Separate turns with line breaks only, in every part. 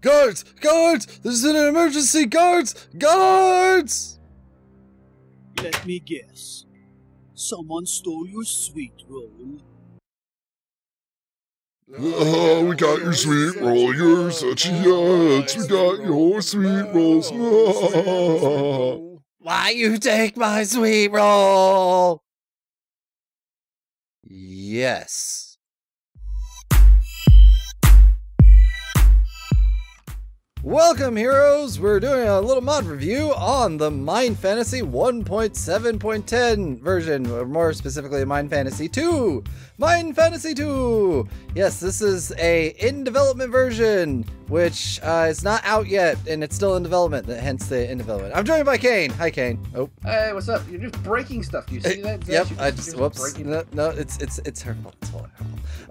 Guards! Guards! There's an emergency! Guards! Guards!
Let me guess. Someone stole your sweet roll.
Oh, we got your sweet roll. You're such a yuts. We got your sweet rolls.
Why you take my sweet roll? Yes. Welcome, heroes! We're doing a little mod review on the Mind Fantasy 1.7.10 version, or more specifically, Mind Fantasy 2! Mind Fantasy 2! Yes, this is a in-development version, which is not out yet, and it's still in development, hence the in development. I'm joined by Kane. Hi, Kane. Oh.
Hey, what's up? You're just breaking stuff. Do you see that?
Yep, I just, whoops. No, it's her fault. It's her fault.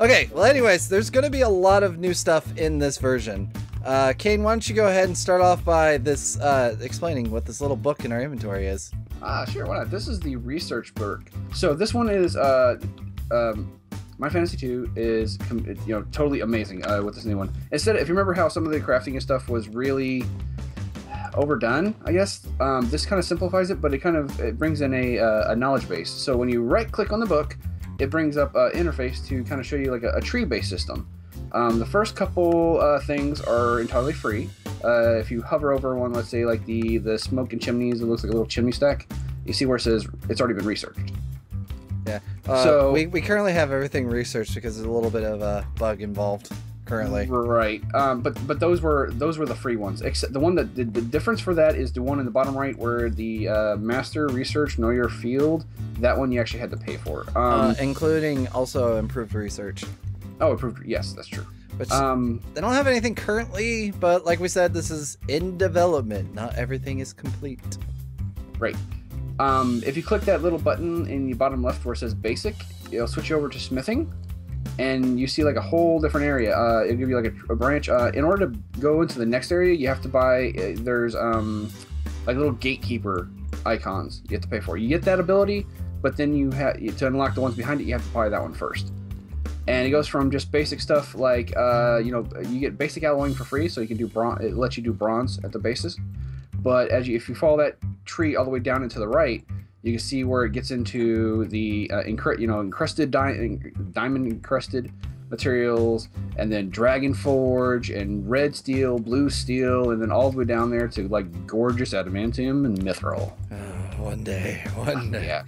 Okay, well, anyways, there's going to be a lot of new stuff in this version. Kane, why don't you go ahead and start off by this, explaining what this little book in our inventory is.
Sure, why not? This is the research book. So this one is, My Fantasy 2 is, totally amazing, with this new one. Instead, if you remember how some of the crafting and stuff was really overdone, I guess, this kind of simplifies it, but it brings in a knowledge base. So when you right-click on the book, it brings up an interface to kind of show you like a tree-based system. The first couple things are entirely free. If you hover over one, let's say like the smoke and chimneys, it looks like a little chimney stack. You see where it says it's already been researched.
Yeah. So we currently have everything researched because there's a little bit of a bug involved currently.
Right. But those were the free ones. Except the one that the difference for that is the one in the bottom right where the Master Research Know Your Field. That one you actually had to pay for.
Including also improved research.
Oh, improved. Yes, that's true.
Which, they don't have anything currently, but like we said, this is in development. Not everything is complete.
Right. If you click that little button in the bottom left where it says Basic, it'll switch you over to Smithing, and you see like a whole different area. It'll give you like a branch. In order to go into the next area, you have to buy. There's like little gatekeeper icons you have to pay for. You get that ability, but then you have to unlock the ones behind it. You have to buy that one first. And it goes from just basic stuff like, you get basic alloying for free, so you can do bronze. It lets you do bronze at the bases. But if you follow that tree all the way down and to the right, you can see where it gets into the encrusted diamond encrusted materials, and then dragon forge and red steel, blue steel, and then all the way down there to like gorgeous adamantium and mithril.
One day.
Yeah.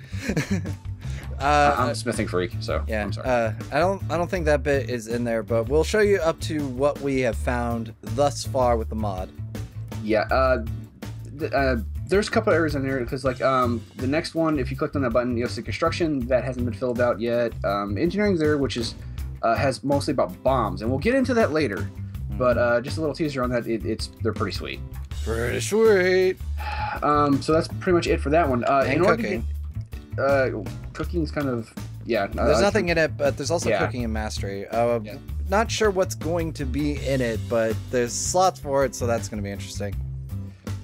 I'm a smithing freak, so
yeah.
I'm sorry.
I don't think that bit is in there, but we'll show you up to what we have found thus far with the mod.
Yeah. There's a couple areas in there because like the next one, if you clicked on that button, you'll see construction that hasn't been filled out yet. Engineering's there, which is has mostly about bombs, and we'll get into that later. But just a little teaser on that. They're pretty sweet.
Pretty sweet.
So that's pretty much it for that one.
And cooking.
Cooking's kind of, yeah.
There's nothing in it, but there's also cooking and mastery. Not sure what's going to be in it, but there's slots for it, so that's going to be interesting.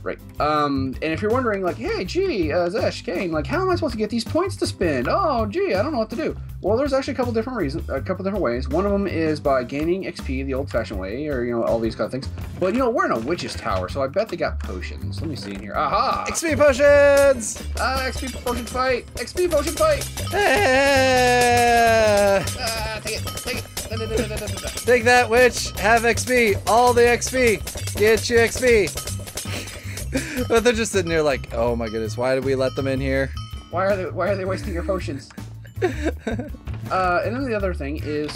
Right. And if you're wondering, like, hey, gee, Zesh, Kane, like, how am I supposed to get these points to spend? Oh, gee, I don't know what to do. Well, there's actually a couple different ways. One of them is by gaining XP the old-fashioned way, or, all these kind of things. But, we're in a witch's tower, so I bet they got potions. Let me see in here. Aha!
XP potions!
XP potion fight! XP potion fight! Take it!
Take that, witch! Have XP! All the XP! Get you XP! But they're just sitting there like, oh my goodness, why did we let them in here?
Why are they wasting your potions? And then the other thing is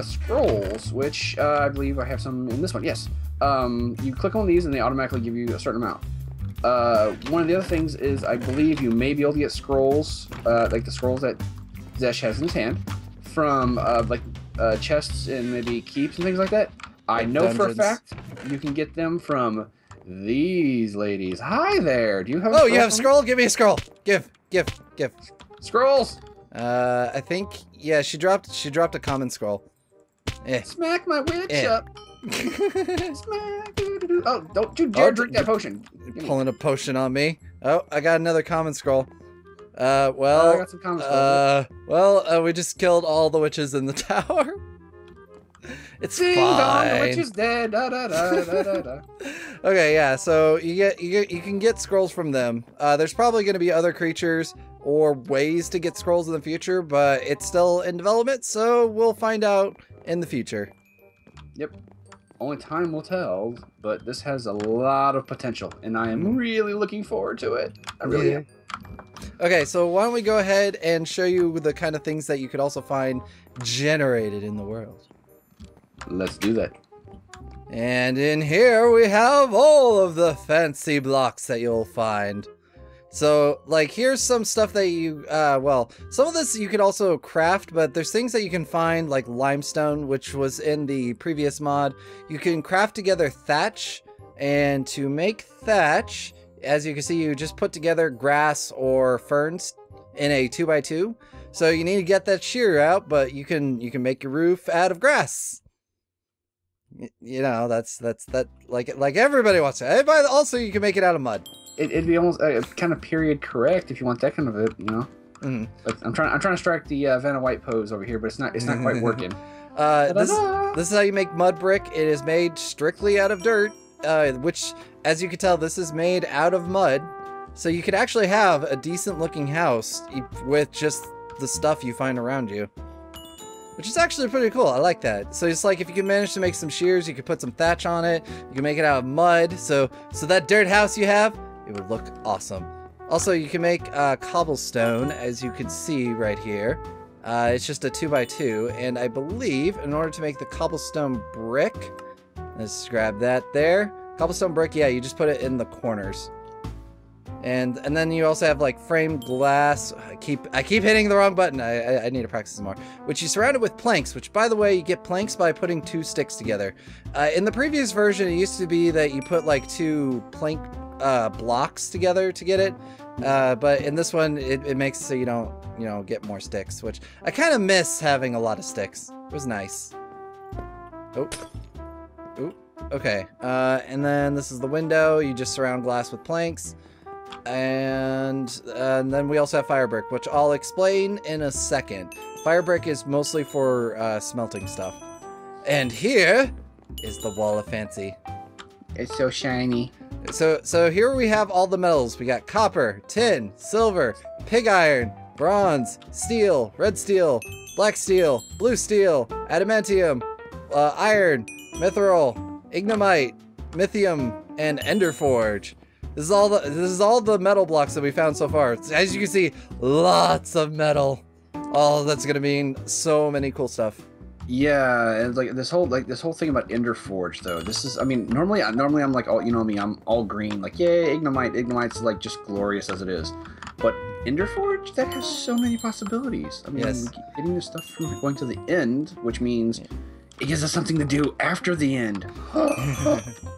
scrolls, which I believe I have some in this one. Yes. You click on these and they automatically give you a certain amount. One of the other things is I believe you may be able to get scrolls, like the scrolls that Zesh has in his hand, from chests and maybe keeps and things like that. I know dungeons. For a fact you can get them from these ladies. Hi there. Do you have a scroll?
You have a scroll? Give me a scroll. Give.
Scrolls.
I think she dropped a common scroll.
Smack my witch up. Smack. Oh, don't you dare drink that potion.
Pulling a potion on me. Oh, I got another common scroll.
I got some common scrolls.
We just killed all the witches in the tower. It's
Ding dong, the
fine.
witch is dead. Da, da, da, da, da, da.
Okay, yeah. So you can get scrolls from them. There's probably going to be other creatures or ways to get scrolls in the future, but it's still in development, so we'll find out in the future.
Yep. Only time will tell, but this has a lot of potential, and I am really looking forward to it. I really am.
Okay, so why don't we go ahead and show you the kind of things that you could also find generated in the world.
Let's do that.
And in here we have all of the fancy blocks that you'll find. So, like, here's some stuff that you, well, some of this you could also craft, but there's things that you can find, like limestone, which was in the previous mod. You can craft together thatch, and to make thatch, as you can see, you just put together grass or ferns in a 2x2. So you need to get that shear out, but you can make your roof out of grass. You know, that's like everybody wants to. Everybody, also, you can make it out of mud.
It'd be almost kind of period correct if you want that kind of it, you know. Like, I'm trying to strike the Vanna White pose over here, but it's not quite working.
This is how you make mud brick. It is made strictly out of dirt, which, as you can tell, this is made out of mud. So you could actually have a decent looking house with just the stuff you find around you, which is actually pretty cool. I like that. So it's like if you can manage to make some shears, you could put some thatch on it. You can make it out of mud. So that dirt house you have, it would look awesome. Also, you can make cobblestone, as you can see right here. It's just a 2x2, and I believe in order to make the cobblestone brick, let's grab that there. Cobblestone brick, yeah, you just put it in the corners. And then you also have like framed glass. I keep hitting the wrong button. I need to practice some more. Which you surround it with planks, which, by the way, you get planks by putting 2 sticks together. In the previous version, it used to be that you put like 2 plank blocks together to get it. But in this one, it makes it so you don't get more sticks, which I kind of miss having a lot of sticks. It was nice. Oh. Okay. And then this is the window. You just surround glass with planks. And then we also have fire brick, which I'll explain in a second. Fire brick is mostly for smelting stuff. And here is the wall of fancy.
It's so shiny.
So here we have all the metals. We got copper, tin, silver, pig iron, bronze, steel, red steel, black steel, blue steel, adamantium, iron, mithril, ignomite, mithium, and enderforge. This is all the metal blocks that we found so far. As you can see, lots of metal. Oh, that's gonna mean so many cool stuff.
Yeah, and like this whole thing about Enderforge though. This is, I mean, normally I'm like, all, you know me, I'm all green, like, yay, Ignomite's like just glorious as it is. But Enderforge, that has so many possibilities. I mean,
yes.
We keep getting this stuff from going to the end, which means it gives us something to do after the end.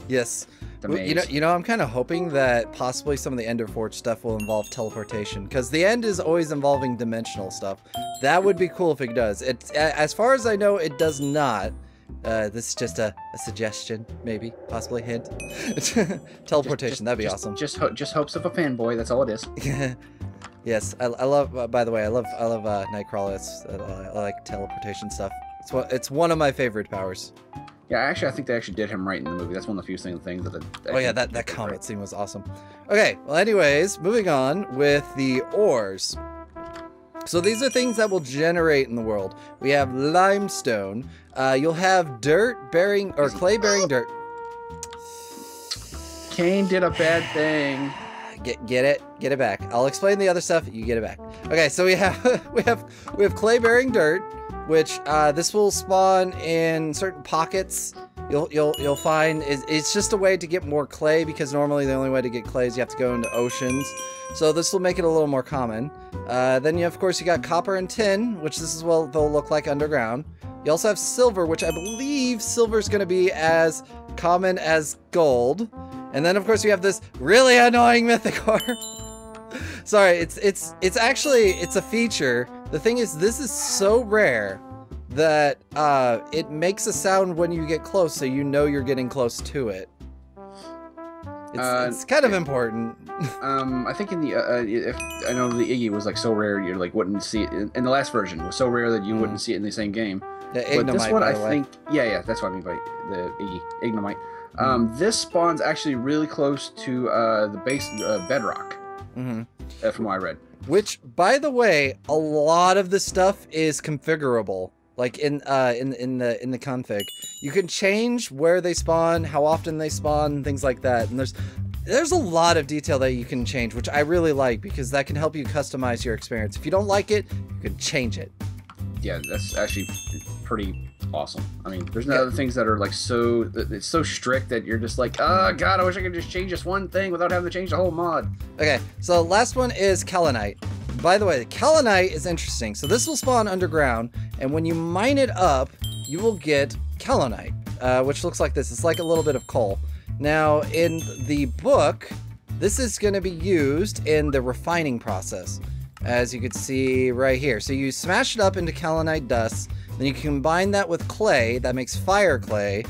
Yes. You know, I'm kind of hoping that possibly some of the Enderforge stuff will involve teleportation, because the end is always involving dimensional stuff. That would be cool if it does. As far as I know, it does not. This is just a suggestion, maybe, possibly, hint. Teleportation, that'd be awesome.
Just hopes of a fanboy. That's all it is.
Yes, I love. By the way, I love Nightcrawler. I like teleportation stuff. It's one of my favorite powers.
Yeah, actually, I think they actually did him right in the movie. That's one of the few things that.
Oh yeah, that comet scene was awesome. Okay, well, anyways, moving on with the ores. So these are things that will generate in the world. We have limestone. You'll have dirt bearing or clay bearing dirt.
Kane did a bad thing.
Get it back. I'll explain the other stuff. You get it back. Okay, so we have clay bearing dirt, which this will spawn in certain pockets. You'll find it's just a way to get more clay, because normally the only way to get clay is you have to go into oceans. So this will make it a little more common. Then you, of course, you got copper and tin, which this is what they'll look like underground. You also have silver, which I believe silver is going to be as common as gold. And then, of course, you have this really annoying mythic ore. Sorry, it's actually a feature. The thing is, this is so rare that it makes a sound when you get close, so you know you're getting close to it. It's kind of important.
I think in the if I know the Iggy was like so rare you like wouldn't see it in the last version. It was so rare that you wouldn't see it in the same game.
The
But this
Ignomite,
one,
by
I
the way.
think, yeah, that's what I mean by the Ignomite. This spawns actually really close to the base bedrock,
Mm-hmm.
from what I read.
Which, by the way, a lot of the stuff is configurable. Like in the config, you can change where they spawn, how often they spawn, things like that. And there's a lot of detail that you can change, which I really like because that can help you customize your experience. If you don't like it, you can change it.
Yeah, that's actually pretty awesome. I mean, there's no other things that are like it's so strict that you're just like, oh god, I wish I could just change this one thing without having to change the whole mod.
Okay, so last one is Kaolinite. By the way, the Kaolinite is interesting. So this will spawn underground, and when you mine it up, you will get Kaolinite, which looks like this. It's like a little bit of coal. Now, in the book, this is going to be used in the refining process, as you can see right here. So you smash it up into Kaolinite dust, then you combine that with clay, that makes fire clay,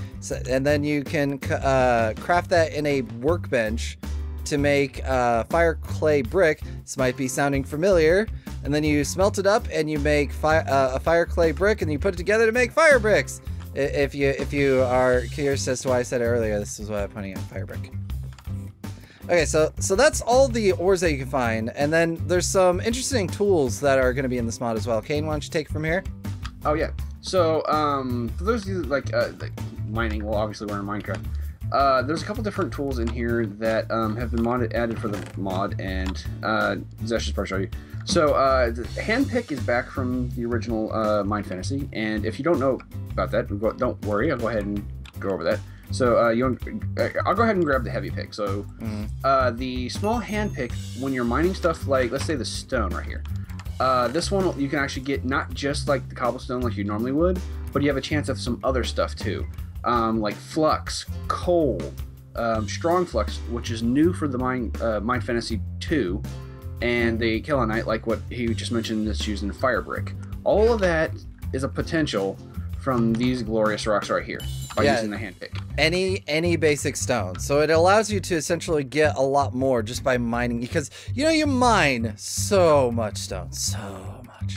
and then you can craft that in a workbench to make fire clay brick. This might be sounding familiar. And then you smelt it up and you make a fire clay brick, and you put it together to make fire bricks. If you are curious as to why I said it earlier, this is why I'm putting in fire brick. Okay, so that's all the ores that you can find, and then there's some interesting tools that are going to be in this mod as well. Kane, why don't you take it from here?
Oh yeah. So for those of you like mining, well, obviously we're in Minecraft. There's a couple different tools in here that have been added for the mod, and Zesh is probably show you. So the handpick is back from the original Mine Fantasy, and if you don't know about that, don't worry. I'll go ahead and go over that. So I'll go ahead and grab the heavy pick. So the small hand pick, when you're mining stuff like, let's say the stone right here, this one you can actually get not just like the cobblestone like you normally would, but you have a chance of some other stuff too, like flux, coal, strong flux, which is new for the Mine Fantasy 2, and the Kaolinite, like what he just mentioned, that's used in fire brick. All of that is a potential from these glorious rocks right here by using the hand pick.
Any basic stone. So it allows you to essentially get a lot more just by mining, because you mine so much stone, so much.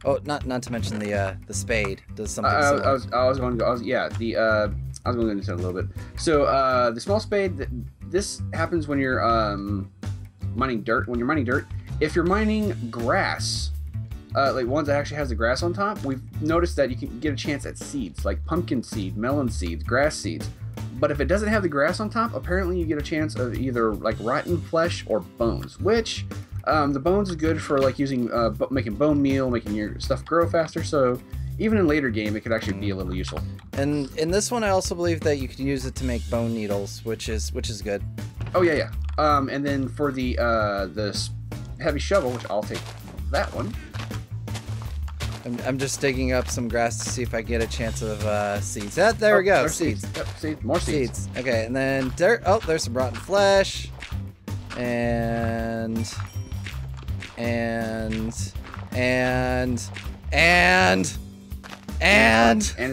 Oh, not to mention the spade does something similar.
I was going to go into it a little bit. So the small spade, this happens when you're mining dirt. When you're mining dirt, if you're mining grass, like ones that actually has the grass on top, we've noticed that you can get a chance at seeds, like pumpkin seed, melon seeds, grass seeds. But if it doesn't have the grass on top, apparently you get a chance of either like rotten flesh or bones, which the bones is good for like using making bone meal, making your stuff grow faster. So even in later game, it could actually be a little useful. And
in this one, I also believe that you can use it to make bone needles, which is good.
Oh yeah. And then for the heavy shovel, which I'll take that one.
I'm just digging up some grass to see if I get a chance of seeds. There we go, seeds.
Yep, seeds. More seeds.
Okay, and then dirt. Oh, there's some rotten flesh. And it's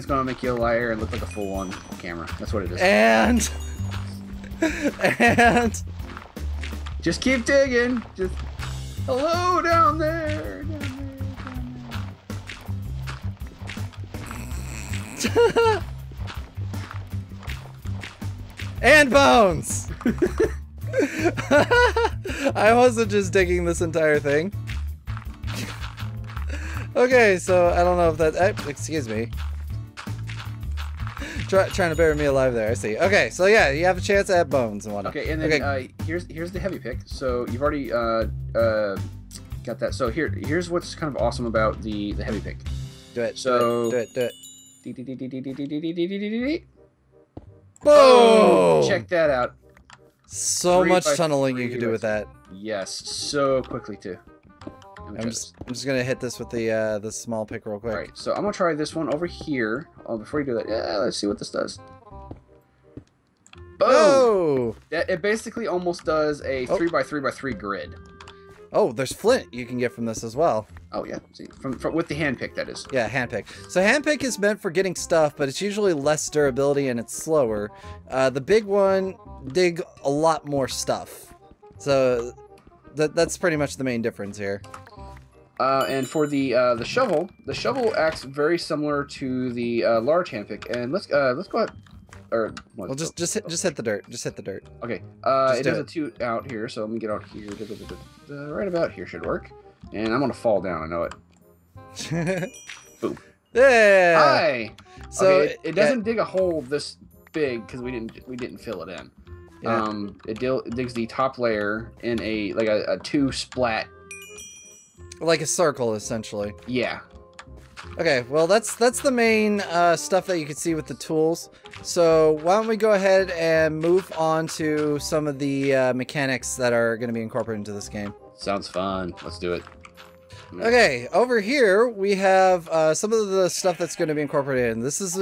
gonna make you a liar and look like a fool on camera. That's what it is.
And
just keep digging. Just hello down there.
And bones. I wasn't just digging this entire thing. Okay, so I don't know if that. Excuse me. Trying to bury me alive there. I see. Okay, so yeah, you have a chance at bones and whatnot.
Okay, and then here's the heavy pick. So you've already got that. So here's what's kind of awesome about the heavy pick.
Do it.
So
do it.
Boom! Check that out.
So much tunneling you can do with that.
Yes, so quickly too.
I'm just gonna hit this with the small pick real quick.
All right, so I'm gonna try this one over here. Oh, before you do that, let's see what this does. Boom!
Oh!
It basically almost does a 3x3x3 grid.
Oh, there's flint you can get from this as well.
Oh yeah, see, from with the hand pick, that is.
Yeah, hand pick. So hand pick is meant for getting stuff, but it's usually less durability and it's slower. The big one dig a lot more stuff. So that's pretty much the main difference here.
And for the shovel acts very similar to the large handpick. And let's go ahead. Or
well, just hit the dirt. Just hit the dirt.
Okay. It does a 2 out here, so let me get out here. Right about here should work. And I'm gonna fall down. I know it. Boom.
Yeah.
Hi.
So
okay, it doesn't dig a hole this big because we didn't fill it in.
Yeah.
It digs the top layer in a 2 splat.
Like a circle, essentially.
Yeah.
Okay, well that's the main stuff that you can see with the tools. So why don't we go ahead and move on to some of the mechanics that are going to be incorporated into this game.
Sounds fun. Let's do it.
Okay, over here we have some of the stuff that's going to be incorporated in. This is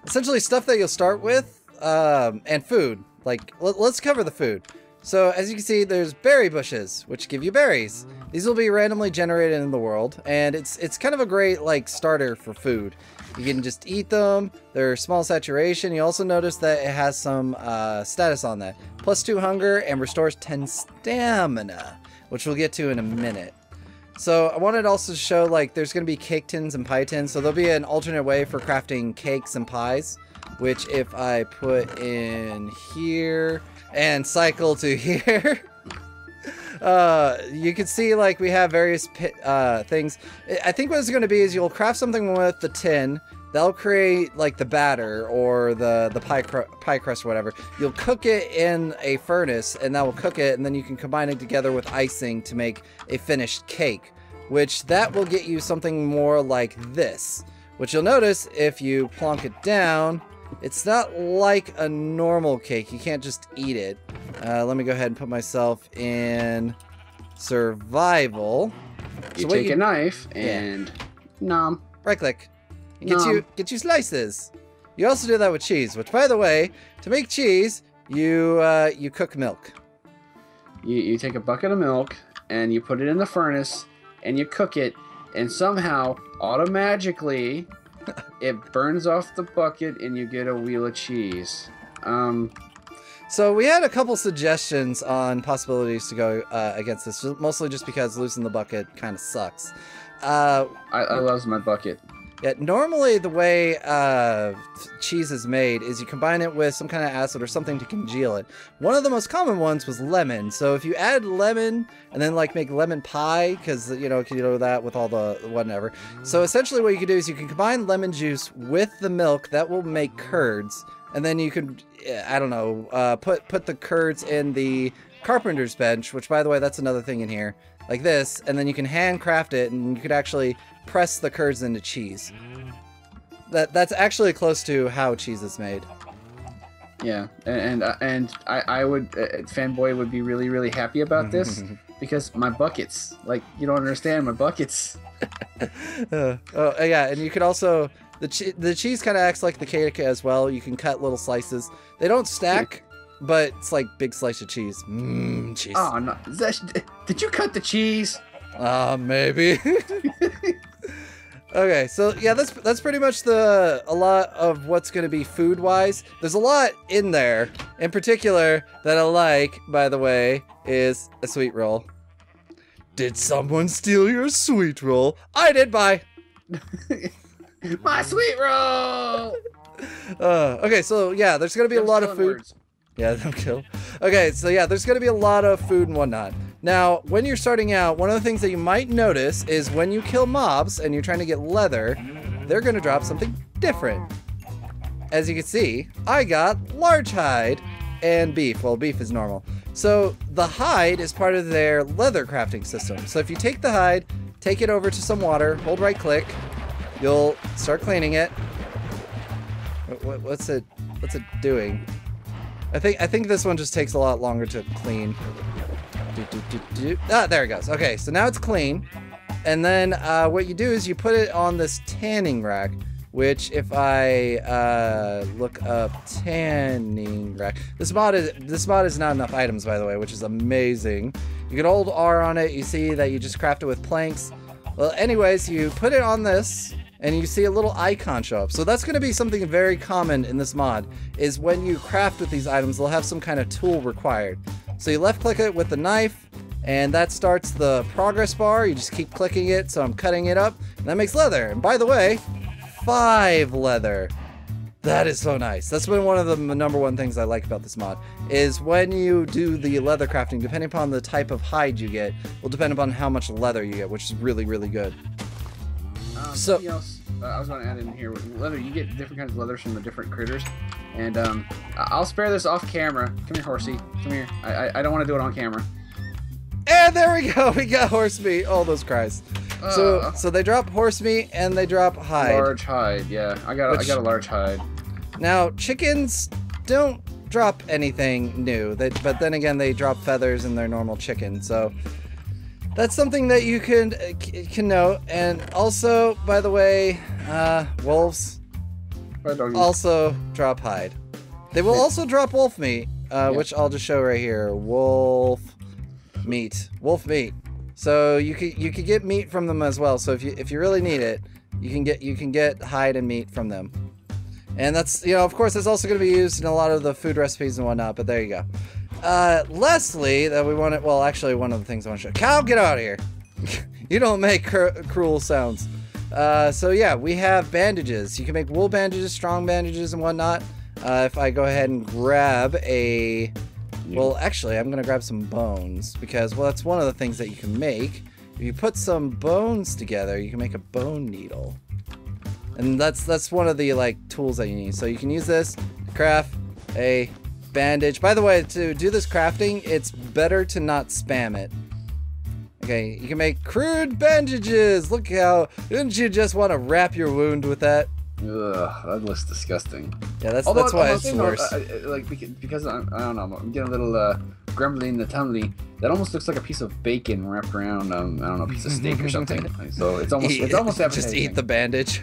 essentially stuff that you'll start with, and food. Like, let's cover the food. So as you can see, there's berry bushes, which give you berries. These will be randomly generated in the world, and it's kind of a great like starter for food. You can just eat them. They're small saturation. You also notice that it has some status on that. +2 hunger and restores 10 stamina, which we'll get to in a minute. So I wanted also to show like there's going to be cake tins and pie tins. So there'll be an alternate way for crafting cakes and pies, which if I put in here and cycle to here, you can see like we have various things. I think what it's going to be is you'll craft something with the tin. That'll create like the batter or the pie crust or whatever. You'll cook it in a furnace and that will cook it, and then you can combine it together with icing to make a finished cake, which that will get you something more like this, which you'll notice if you plonk it down, it's not like a normal cake. You can't just eat it. Let me go ahead and put myself in survival.
You take a knife and nom.
Right click. Get you slices. You also do that with cheese, which by the way, to make cheese, you cook milk.
You take a bucket of milk and you put it in the furnace and you cook it, and somehow automagically it burns off the bucket and you get a wheel of cheese.
So we had a couple suggestions on possibilities to go against this, mostly just because losing the bucket kind of sucks.
I love my bucket.
Yeah, normally the way cheese is made is you combine it with some kind of acid or something to congeal it. One of the most common ones was lemon. So if you add lemon and then like make lemon pie, because you know that with all the whatever. So essentially what you can do is you can combine lemon juice with the milk. That will make curds, and then you can, I don't know, put the curds in the carpenter's bench, which by the way, that's another thing in here, like this, and then you can handcraft it, and you could actually press the curds into cheese. That's actually close to how cheese is made.
Yeah, and I would fanboy would be really happy about this because my buckets, like, you don't understand my buckets.
Oh yeah, and you could also the cheese kind of acts like the cake as well. You can cut little slices. They don't stack, but it's like big slice of cheese. Cheese.
Oh no! Did you cut the cheese?
Maybe. Okay, so yeah, that's pretty much a lot of what's going to be food-wise. There's a lot in there. In particular, that I like, by the way, is a sweet roll. Did someone steal your sweet roll? I did, bye!
My sweet roll!
Okay, so yeah, there's going to be a lot of food.
Words.
Yeah, don't kill. Okay, so yeah, there's going to be a lot of food and whatnot. Now, when you're starting out, one of the things that you might notice is when you kill mobs and you're trying to get leather, they're going to drop something different. As you can see, I got large hide and beef. Well, beef is normal. So the hide is part of their leather crafting system. So if you take the hide, take it over to some water, hold right click, you'll start cleaning it. What's it doing? I think this one just takes a lot longer to clean. Ah, there it goes. Okay, so now it's clean. And then what you do is you put it on this tanning rack, which if I look up tanning rack, this mod is not enough items, by the way, which is amazing. You can hold R on it. You see that you just craft it with planks. Well, anyways, you put it on this, and you see a little icon show up. So that's going to be something very common in this mod, is when you craft with these items, they'll have some kind of tool required. So you left click it with the knife, and that starts the progress bar. You just keep clicking it, so I'm cutting it up, and that makes leather. And by the way, 5 leather. That is so nice. That's been one of the #1 things I like about this mod, is when you do the leather crafting, depending upon the type of hide you get, will depend upon how much leather you get, which is really, really good.
Something else I was going to add in here, with leather, you get different kinds of leathers from the different critters, and I'll spare this off camera. Come here, horsey. Come here. I don't want to do it on camera.
And there we go. We got horse meat. All those cries. So they drop horse meat and they drop hide.
Large hide, yeah. I got a large hide.
Now chickens don't drop anything new. But then again, they drop feathers in their normal chicken. So that's something that you can note. And also, by the way, wolves also drop hide. They will also drop wolf meat, which I'll just show right here. Wolf meat. So you could get meat from them as well. So if you really need it, you can get hide and meat from them. And that's, of course, it's also going to be used in a lot of the food recipes and whatnot. But there you go. Lastly, that we want to, well, actually, one of the things I want to show. Cow, get out of here! You don't make cruel sounds. So yeah, we have bandages. You can make wool bandages, strong bandages, and whatnot. If I go ahead and grab a... Well, actually, I'm going to grab some bones, because, well, that's one of the things that you can make. If you put some bones together, you can make a bone needle. And that's one of the, like, tools that you need. So you can use this to craft a bandage. By the way, to do this crafting, it's better to not spam it. Okay, you can make crude bandages. Look how... Didn't you just want to wrap your wound with that?
Ugh, that looks disgusting.
Yeah, that's why it's worse.
Because I don't know, I'm getting a little grumbly in the tummy. That almost looks like a piece of bacon wrapped around, I don't know, a piece of steak or something. So it's almost appetizing.
Just eat the bandage.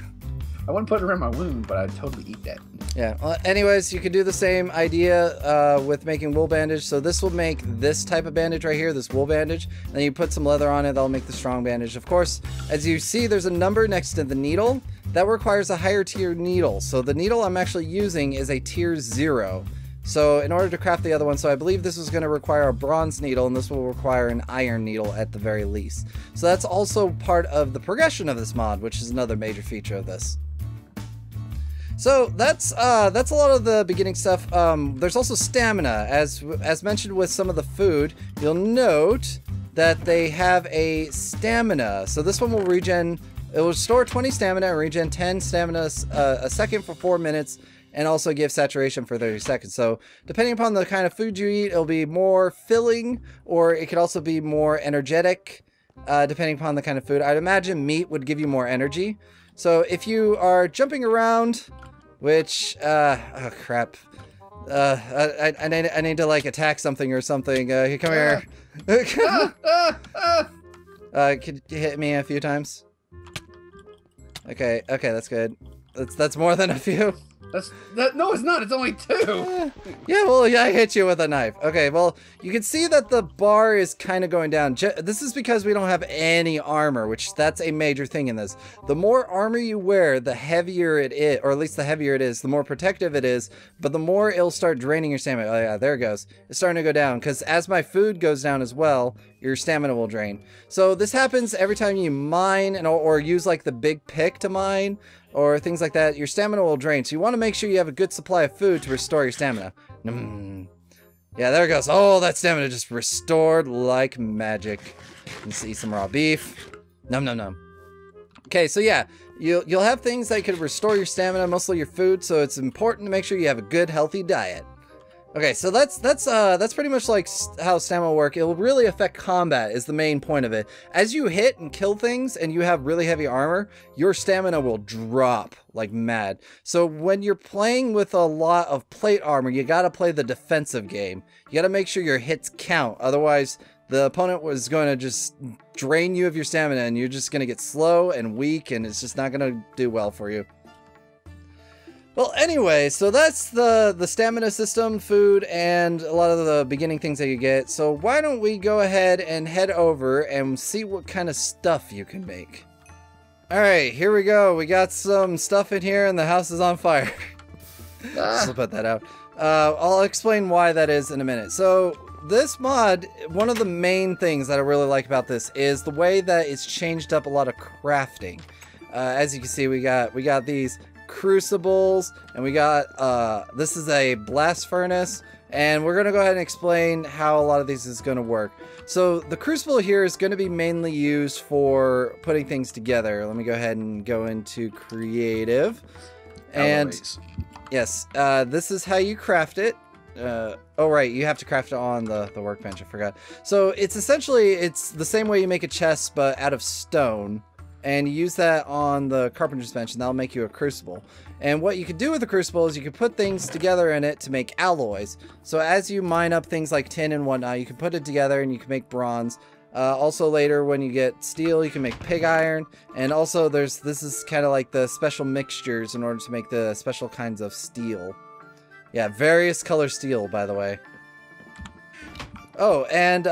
I wouldn't put it around my wound, but I'd totally eat that.
Yeah. Well, anyways, you can do the same idea with making wool bandage. So this will make this type of bandage right here, this wool bandage. And then you put some leather on it, that'll make the strong bandage. Of course, as you see, there's a number next to the needle. That requires a higher tier needle. So the needle I'm actually using is a tier 0. So in order to craft the other one, so I believe this is going to require a bronze needle, and this will require an iron needle at the very least. So that's also part of the progression of this mod, which is another major feature of this. So that's a lot of the beginning stuff. There's also stamina, as mentioned with some of the food. You'll note that they have a stamina. So this one will regen. It will store 20 stamina and regen 10 stamina a second for 4 minutes, and also give saturation for 30 seconds. So depending upon the kind of food you eat, it'll be more filling, or it could also be more energetic, depending upon the kind of food. I'd imagine meat would give you more energy. So if you are jumping around, which, oh crap. I need to like attack something or something. Come here. Could you hit me a few times? Okay, that's good. That's more than a few.
No, it's not. It's only 2.
Yeah, well, yeah, I hit you with a knife. Okay, well, you can see that the bar is kind of going down. This is because we don't have any armor, which that's a major thing in this. The more armor you wear, the heavier it is, or at least the heavier it is, the more protective it is, but the more it'll start draining your stamina. Oh yeah, there it goes. It's starting to go down, because as my food goes down as well, your stamina will drain. So this happens every time you mine or use like the big pick to mine, or things like that. Your stamina will drain. So you want to make sure you have a good supply of food to restore your stamina. Yeah, there it goes. Oh, that stamina just restored like magic. Let's eat some raw beef. Nom. Okay, so yeah, you'll have things that could restore your stamina, mostly your food. So it's important to make sure you have a good, healthy diet. Okay, so that's pretty much like how stamina will work. It will really affect combat is the main point of it. As you hit and kill things and you have really heavy armor, your stamina will drop like mad. So when you're playing with a lot of plate armor, you gotta play the defensive game. You gotta make sure your hits count. Otherwise, the opponent was going to just drain you of your stamina and you're just going to get slow and weak, and it's just not going to do well for you. Well, anyway, so that's the stamina system, food, and a lot of the beginning things that you get. So why don't we go ahead and head over and see what kind of stuff you can make. Alright, here we go. We got some stuff in here and the house is on fire. Just put that out. I'll explain why that is in a minute. So this mod, one of the main things that I really like about this is the way that it's changed up a lot of crafting. As you can see, we got these crucibles, and we got this is a blast furnace, and we're gonna go ahead and explain how a lot of these is gonna work. So the crucible here is going to be mainly used for putting things together. Let me go ahead and go into creative. And yes, this is how you craft it. Oh right, you have to craft it on the workbench, I forgot. So it's essentially, it's the same way you make a chest, but out of stone. And you use that on the carpenter's bench, and that'll make you a crucible. And what you could do with the crucible is you could put things together in it to make alloys. So as you mine up things like tin and whatnot, you can put it together and you can make bronze. Also later when you get steel, you can make pig iron. And also this is kind of like the special mixtures in order to make the special kinds of steel. Yeah, various color steel, by the way. Oh, and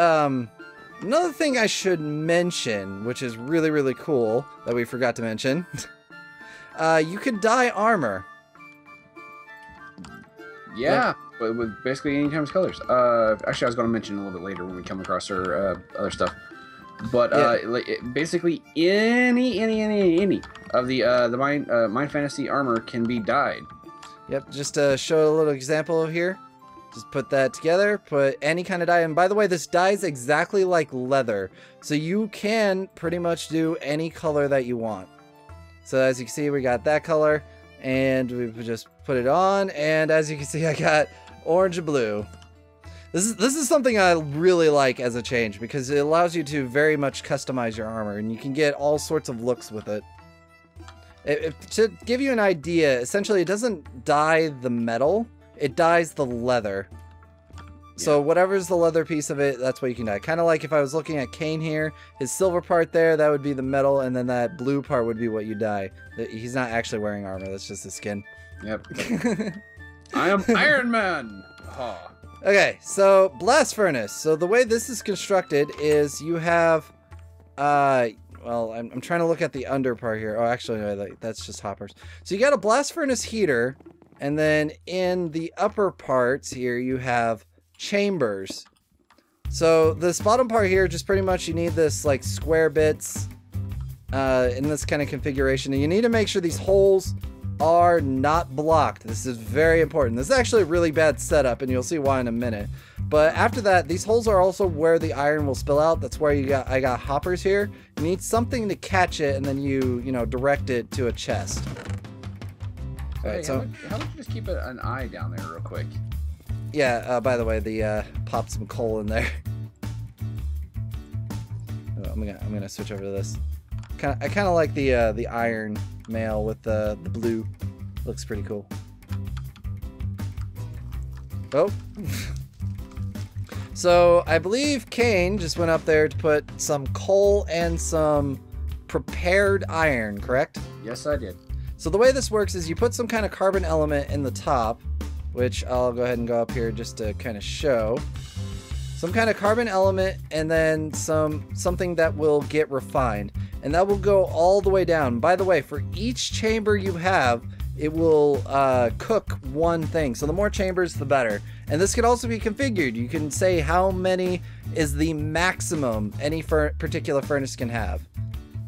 another thing I should mention, which is really, really cool that we forgot to mention, you could dye armor.
Yeah, but with basically any times colors. Actually, I was going to mention a little bit later when we come across our other stuff. But basically any of the Mind Fantasy armor can be dyed.
Yep, just to show a little example here. Just put that together, put any kind of dye. And by the way, this dye is exactly like leather. So you can pretty much do any color that you want. So as you can see, we got that color. And we just put it on. And as you can see, I got orange and blue. This is something I really like as a change, because it allows you to very much customize your armor. And you can get all sorts of looks with it. To give you an idea, essentially it doesn't dye the metal. It dyes the leather. So whatever's the leather piece of it, that's what you can dye. Kind of like if I was looking at Kane here, his silver part there, that would be the metal, and then that blue part would be what you dye. He's not actually wearing armor, that's just his skin.
Yep. I am Iron Man! Oh.
Okay, so blast furnace. So the way this is constructed is you have, well, I'm trying to look at the under part here. Oh, actually, no, that's just hoppers. So you got a blast furnace heater. And then in the upper parts here, you have chambers. So this bottom part here, just pretty much you need this like square bits in this kind of configuration. And you need to make sure these holes are not blocked. This is very important. This is actually a really bad setup, and you'll see why in a minute. But after that, these holes are also where the iron will spill out. That's where I got hoppers here. You need something to catch it, and then you direct it to a chest.
Hey,
right, so
how about you just keep an eye down there real quick?
Yeah, by the way, popped some coal in there. Oh, I'm gonna switch over to this. I kind of like the iron mail with the blue. Looks pretty cool. Oh. So I believe Kane just went up there to put some coal and some prepared iron, correct?
Yes, I did.
So the way this works is you put some kind of carbon element in the top, which I'll go ahead and go up here just to kind of show. Some kind of carbon element, and then something that will get refined. And that will go all the way down. By the way, for each chamber you have, it will cook one thing. So the more chambers, the better. And this can also be configured. You can say how many is the maximum any particular furnace can have.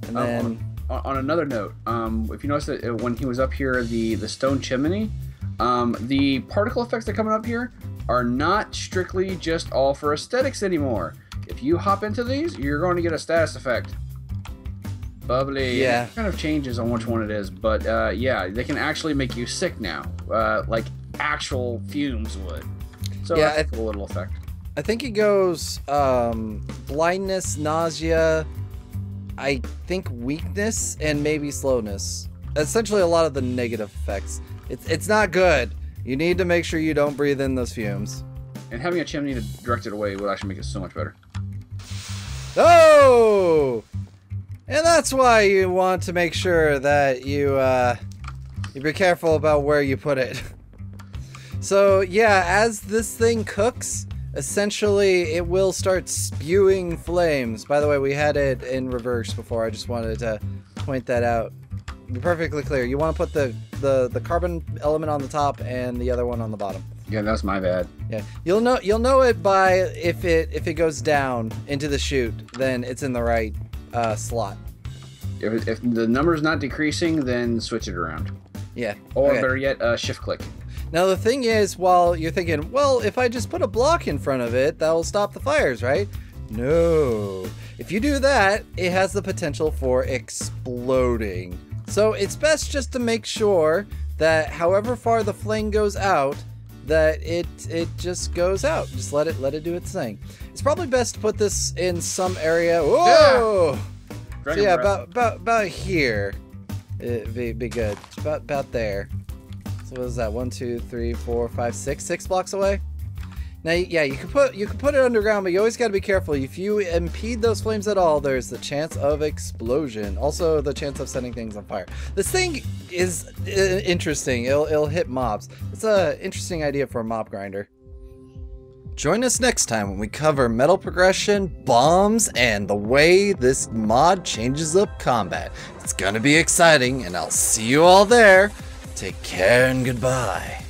And then...
On another note, if you notice that when he was up here, the stone chimney, the particle effects that are coming up here are not strictly just all for aesthetics anymore. If you hop into these, you're going to get a status effect. Bubbly.
Yeah.
It kind of changes on which one it is, but yeah, they can actually make you sick now, like actual fumes would. So yeah, that's a cool little effect.
I think it goes blindness, nausea, I think weakness, and maybe slowness. Essentially a lot of the negative effects. It's not good. You need to make sure you don't breathe in those fumes.
And having a chimney to direct it away will actually make it so much better.
Oh! And that's why you want to make sure that you be careful about where you put it. So yeah, as this thing cooks, essentially it will start spewing flames. By the way, we had it in reverse before. I just wanted to point that out. be perfectly clear. You want to put the carbon element on the top and the other one on the bottom.
Yeah, that's my bad.
Yeah, you'll know it by if it goes down into the chute, then it's in the right slot.
If the number's not decreasing, then switch it around.
Yeah.
Or
okay.
better yet, shift click.
Now the thing is, while you're thinking, well, if I just put a block in front of it, that will stop the fires, right? No. If you do that, it has the potential for exploding. So it's best just to make sure that however far the flame goes out, that it just goes out. Just let it do its thing. It's probably best to put this in some area. Whoa!
Yeah.
So yeah, about here. It'd be good. About there. So what is that? 1, 2, 3, 4, 5, 6 blocks away. Now, yeah, you can put it underground, but you always got to be careful. If you impede those flames at all, there's the chance of explosion. Also, the chance of setting things on fire. This thing is interesting. It'll hit mobs. It's an interesting idea for a mob grinder. Join us next time when we cover metal progression, bombs, and the way this mod changes up combat. It's gonna be exciting, and I'll see you all there. Take care and goodbye.